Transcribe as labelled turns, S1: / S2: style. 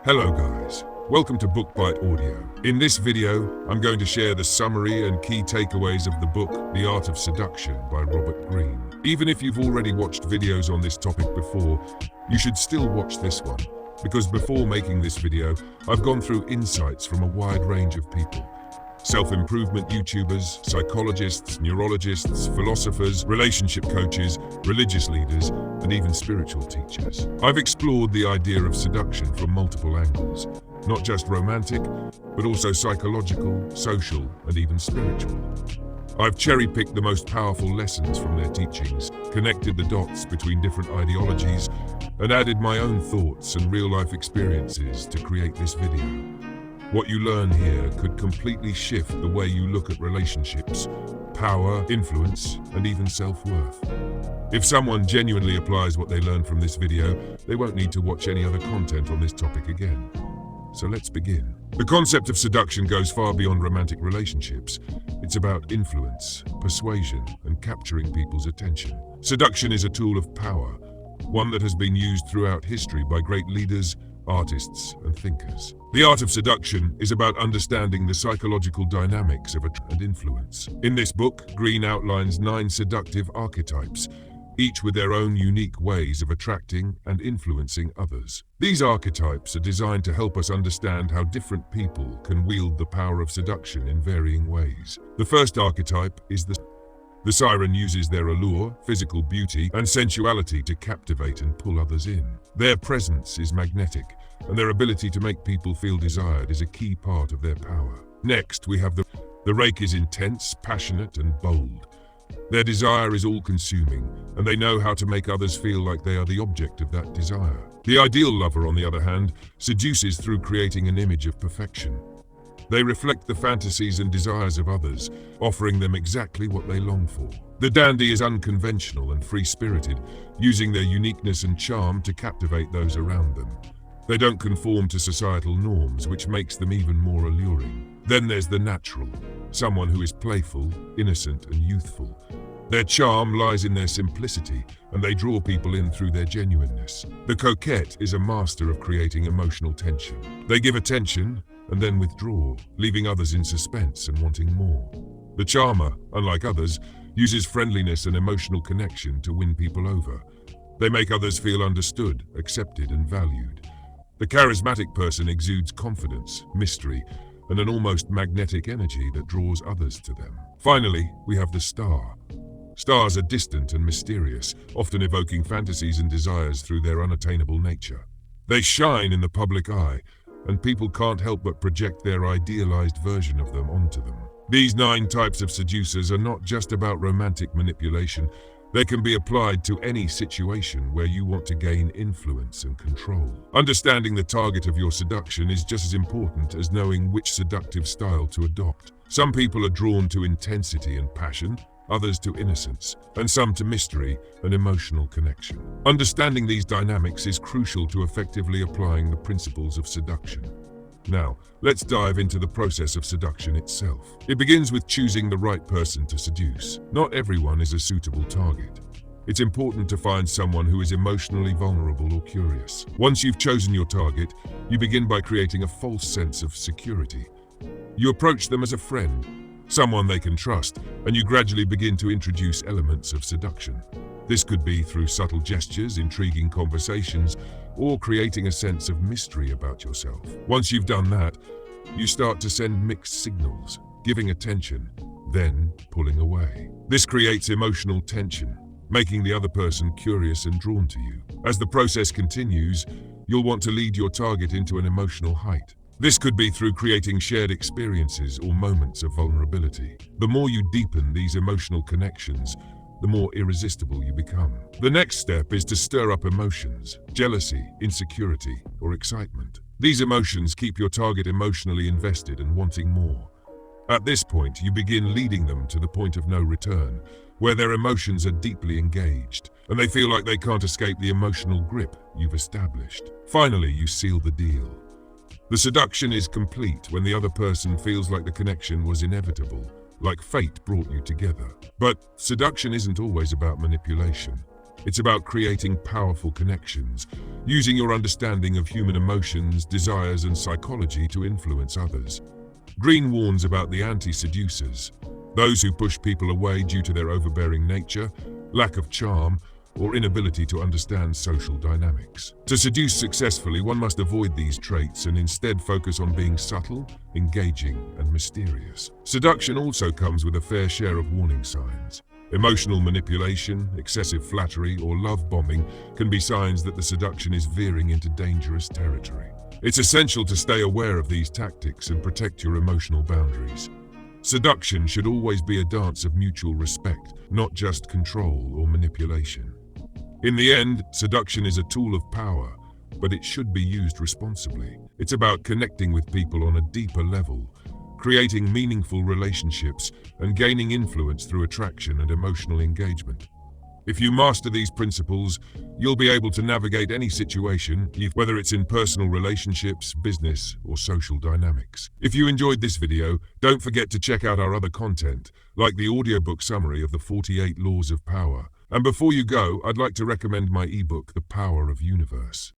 S1: Hello guys, welcome to Book Bite Audio. In this video, I'm going to share the summary and key takeaways of the book, The Art of Seduction by Robert Greene. Even if you've already watched videos on this topic before, you should still watch this one, because before making this video, I've gone through insights from a wide range of people. Self-improvement YouTubers, psychologists, neurologists, philosophers, relationship coaches, religious leaders, and even spiritual teachers. I've explored the idea of seduction from multiple angles, not just romantic, but also psychological, social, and even spiritual. I've cherry-picked the most powerful lessons from their teachings, connected the dots between different ideologies, and added my own thoughts and real-life experiences to create this video. What you learn here could completely shift the way you look at relationships, power, influence, and even self-worth. If someone genuinely applies what they learn from this video, they won't need to watch any other content on this topic again. So let's begin. The concept of seduction goes far beyond romantic relationships. It's about influence, persuasion, and capturing people's attention. Seduction is a tool of power, one that has been used throughout history by great leaders, artists, and thinkers. The art of seduction is about understanding the psychological dynamics of and influence. In this book, Greene outlines 9 seductive archetypes, each with their own unique ways of attracting and influencing others. These archetypes are designed to help us understand how different people can wield the power of seduction in varying ways. The first archetype is the siren uses their allure, physical beauty, and sensuality to captivate and pull others in. Their presence is magnetic, and their ability to make people feel desired is a key part of their power. Next, we have the rake is intense, passionate, and bold. Their desire is all-consuming, and they know how to make others feel like they are the object of that desire. The ideal lover, on the other hand, seduces through creating an image of perfection. They reflect the fantasies and desires of others, offering them exactly what they long for. The dandy is unconventional and free-spirited, using their uniqueness and charm to captivate those around them. They don't conform to societal norms, which makes them even more alluring. Then there's the natural, someone who is playful, innocent, and youthful. Their charm lies in their simplicity, and they draw people in through their genuineness. The coquette is a master of creating emotional tension. They give attention, and then withdraw, leaving others in suspense and wanting more. The charmer, unlike others, uses friendliness and emotional connection to win people over. They make others feel understood, accepted, and valued. The charismatic person exudes confidence, mystery, and an almost magnetic energy that draws others to them. Finally, we have the star. Stars are distant and mysterious, often evoking fantasies and desires through their unattainable nature. They shine in the public eye, and people can't help but project their idealized version of them onto them. These 9 types of seducers are not just about romantic manipulation. They can be applied to any situation where you want to gain influence and control. Understanding the target of your seduction is just as important as knowing which seductive style to adopt. Some people are drawn to intensity and passion, others to innocence, and some to mystery and emotional connection. Understanding these dynamics is crucial to effectively applying the principles of seduction. Now, let's dive into the process of seduction itself. It begins with choosing the right person to seduce. Not everyone is a suitable target. It's important to find someone who is emotionally vulnerable or curious. Once you've chosen your target, you begin by creating a false sense of security. You approach them as a friend, someone they can trust, and you gradually begin to introduce elements of seduction. This could be through subtle gestures, intriguing conversations, or creating a sense of mystery about yourself. Once you've done that, you start to send mixed signals, giving attention, then pulling away. This creates emotional tension, making the other person curious and drawn to you. As the process continues, you'll want to lead your target into an emotional height. This could be through creating shared experiences or moments of vulnerability. The more you deepen these emotional connections, the more irresistible you become. The next step is to stir up emotions, jealousy, insecurity, or excitement. These emotions keep your target emotionally invested and wanting more. At this point, you begin leading them to the point of no return, where their emotions are deeply engaged, and they feel like they can't escape the emotional grip you've established. Finally, you seal the deal. The seduction is complete when the other person feels like the connection was inevitable, like fate brought you together. But seduction isn't always about manipulation. It's about creating powerful connections, using your understanding of human emotions, desires, and psychology to influence others. Greene warns about the anti-seducers, those who push people away due to their overbearing nature, lack of charm, or inability to understand social dynamics. To seduce successfully, one must avoid these traits and instead focus on being subtle, engaging, and mysterious. Seduction also comes with a fair share of warning signs. Emotional manipulation, excessive flattery, or love bombing can be signs that the seduction is veering into dangerous territory. It's essential to stay aware of these tactics and protect your emotional boundaries. Seduction should always be a dance of mutual respect, not just control or manipulation. In the end, seduction is a tool of power, but it should be used responsibly. It's about connecting with people on a deeper level, creating meaningful relationships, and gaining influence through attraction and emotional engagement. If you master these principles, you'll be able to navigate any situation, whether it's in personal relationships, business, or social dynamics. If you enjoyed this video, don't forget to check out our other content, like the audiobook summary of the 48 Laws of Power. And before you go, I'd like to recommend my ebook, The Power of Universe.